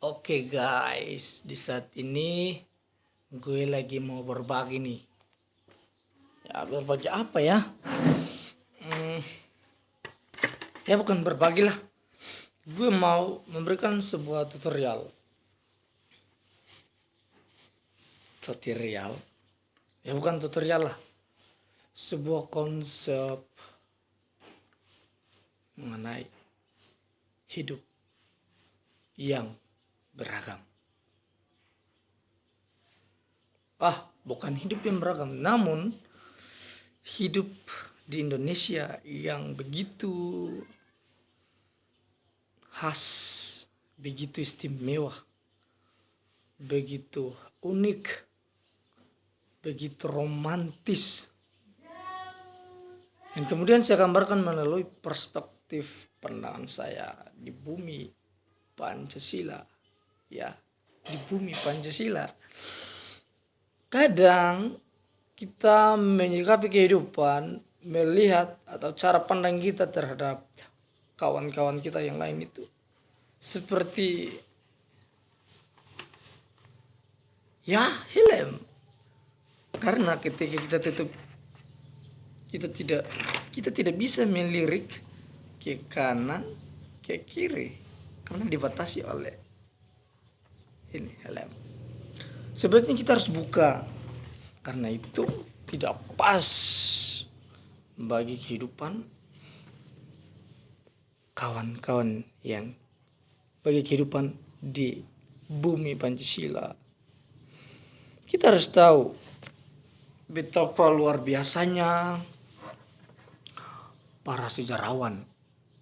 Oke guys, di saat ini gue lagi mau berbagi nih. Ya berbagi apa ya? Hmm, ya bukan berbagi lah. Gue mau memberikan sebuah tutorial. Tutorial? Ya bukan tutorial lah. Sebuah konsep mengenai hidup yang beragam. Bukan hidup yang beragam, namun hidup di Indonesia yang begitu khas, begitu istimewa, begitu unik, begitu romantis, yang kemudian saya gambarkan melalui perspektif pandangan saya di bumi Pancasila. Ya, di bumi Pancasila. Kadang kita menyikapi kehidupan, melihat atau cara pandang kita terhadap kawan-kawan kita yang lain itu seperti ya helm. Karena ketika kita tidak bisa melirik ke kanan, ke kiri karena dibatasi oleh ini helm. Sebenarnya kita harus buka, karena itu tidak pas bagi kehidupan kawan-kawan yang bagi kehidupan di bumi Pancasila. Kita harus tahu betapa luar biasanya para sejarawan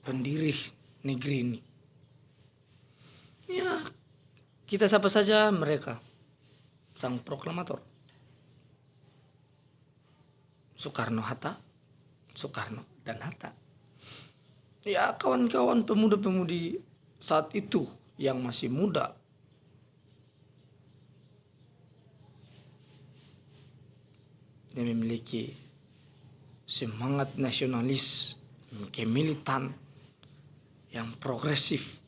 pendiri negeri ini. Ya, kita sapa saja mereka. Sang proklamator Soekarno-Hatta, Soekarno dan Hatta. Ya, kawan-kawan pemuda-pemudi saat itu yang masih muda, yang memiliki semangat nasionalis, kemilitan yang progresif,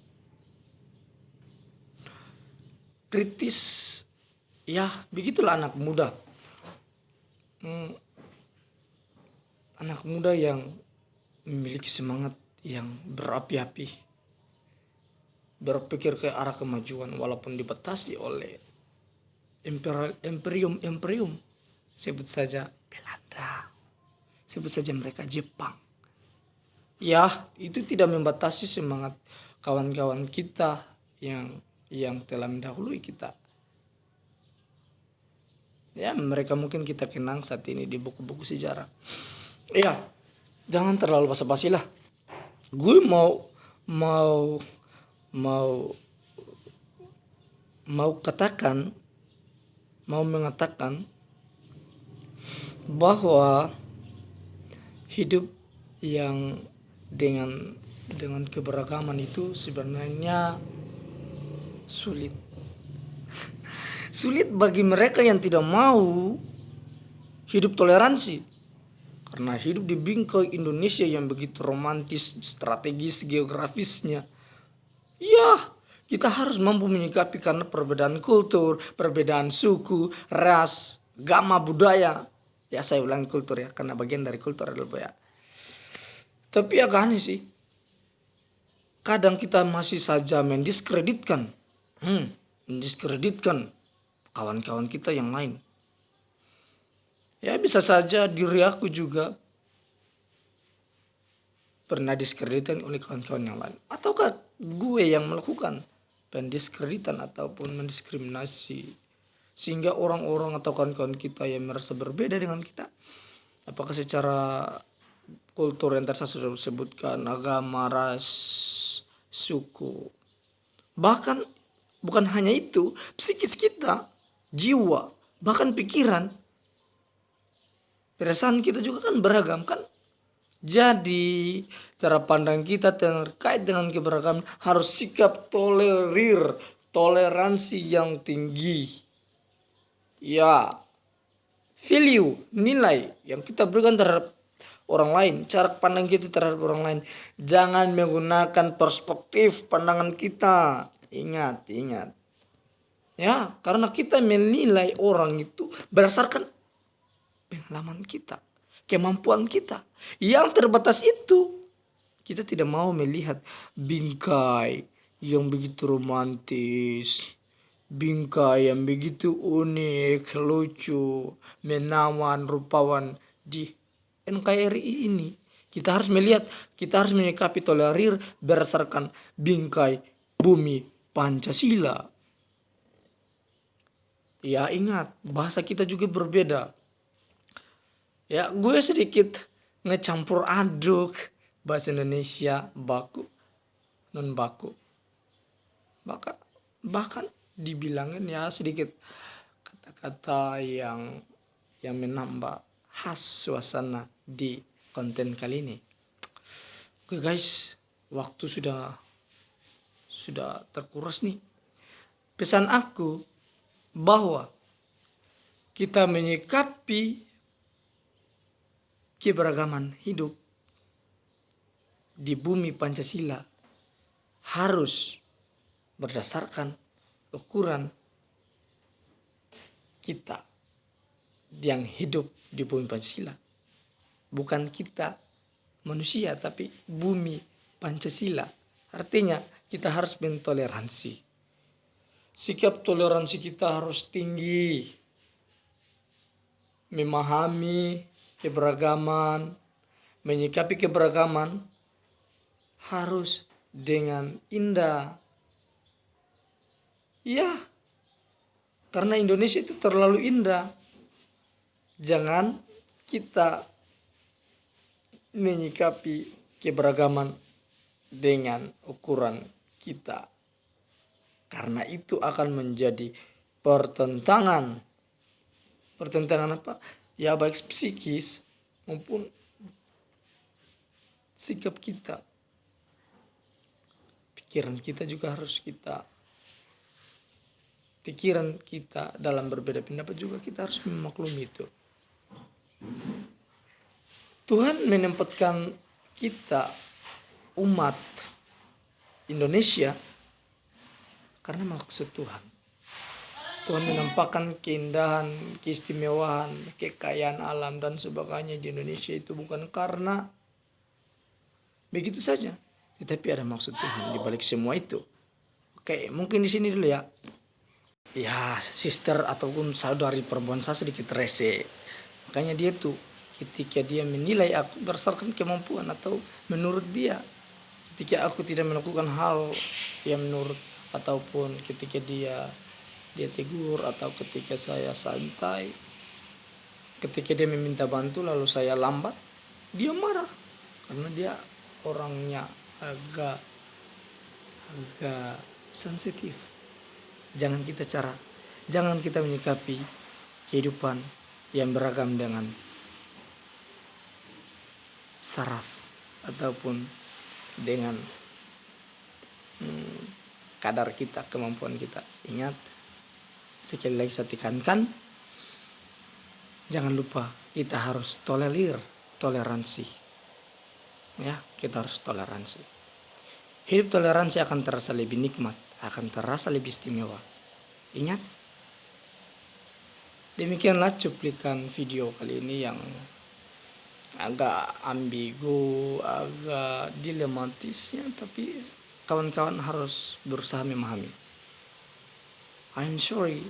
kritis. Ya, begitulah anak muda. Anak muda yang memiliki semangat yang berapi-api, berpikir ke arah kemajuan walaupun dibatasi oleh imperium. Sebut saja Belanda, sebut saja mereka Jepang. Ya, itu tidak membatasi semangat kawan-kawan kita yang telah mendahului kita. Ya, mereka mungkin kita kenang saat ini di buku-buku sejarah. Ya, jangan terlalu basa-basi lah. Gue mau mengatakan bahwa hidup yang dengan keberagaman itu sebenarnya sulit. Sulit bagi mereka yang tidak mau hidup toleransi. Karena hidup di bingkai Indonesia yang begitu romantis, strategis, geografisnya. Ya, kita harus mampu menyikapi karena perbedaan kultur, perbedaan suku, ras, agama, budaya. Ya, saya ulang kultur ya, karena bagian dari kultur adalah budaya. Tapi agak aneh sih. Kadang kita masih saja mendiskreditkan kawan-kawan kita yang lain. Ya, bisa saja diri aku juga pernah diskreditkan oleh kawan-kawan yang lain. Ataukah gue yang melakukan pendiskreditan ataupun mendiskriminasi sehingga orang-orang atau kawan-kawan kita yang merasa berbeda dengan kita, apakah secara kultur yang tadi saya sudah sebutkan, agama, ras, suku, bahkan bukan hanya itu, psikis kita, jiwa, bahkan pikiran, perasaan kita juga kan beragam kan. Jadi cara pandang kita terkait dengan keberagaman harus sikap toleransi yang tinggi. Ya, value, nilai yang kita berikan terhadap orang lain, cara pandang kita terhadap orang lain. Jangan menggunakan perspektif pandangan kita Ingat. Ya, karena kita menilai orang itu berdasarkan pengalaman kita, kemampuan kita yang terbatas itu. Kita tidak mau melihat bingkai yang begitu romantis, bingkai yang begitu unik, lucu, menawan, rupawan di NKRI ini. Kita harus melihat, kita harus menyikapi tolerir berdasarkan bingkai bumi Pancasila. Ya ingat, bahasa kita juga berbeda. Ya gue sedikit ngecampur aduk bahasa Indonesia baku, non baku. Bahkan dibilangin ya sedikit kata-kata yang menambah khas suasana di konten kali ini. Oke guys, waktu sudah terkuras nih. Pesan aku bahwa kita menyikapi keberagaman hidup di bumi Pancasila harus berdasarkan ukuran kita yang hidup di bumi Pancasila. Bukan kita manusia, tapi bumi Pancasila. Artinya kita harus mentoleransi. Sikap toleransi kita harus tinggi. Memahami keberagaman, menyikapi keberagaman harus dengan indah. Ya, karena Indonesia itu terlalu indah. Jangan kita menyikapi keberagaman dengan ukuran kita. Karena itu akan menjadi pertentangan. Pertentangan apa? Ya baik psikis maupun sikap kita. Pikiran kita juga harus pikiran kita dalam berbeda pendapat juga kita harus memaklumi itu. Tuhan menempatkan kita umat Indonesia karena maksud Tuhan. Tuhan menampakkan keindahan, keistimewaan, kekayaan alam dan sebagainya di Indonesia itu bukan karena begitu saja, tetapi ada maksud Tuhan di balik semua itu. Oke, mungkin di sini dulu ya. Ya, sister ataupun saudari perempuan saya sedikit rese. Makanya dia tuh ketika dia menilai aku berdasarkan kemampuan atau menurut dia, ketika aku tidak melakukan hal yang menurut ataupun ketika dia tegur atau ketika saya santai, ketika dia meminta bantu lalu saya lambat, dia marah karena dia orangnya agak sensitif. Jangan kita menyikapi kehidupan yang beragam dengan saraf ataupun dengan kadar kita, kemampuan kita. Ingat, sekali lagi saya tekankan, jangan lupa kita harus toleransi. Ya, kita harus toleransi. Hidup toleransi akan terasa lebih nikmat, akan terasa lebih istimewa. Ingat, demikianlah cuplikan video kali ini yang agak ambigu, agak dilematisnya, tapi kawan-kawan harus berusaha memahami. I'm sorry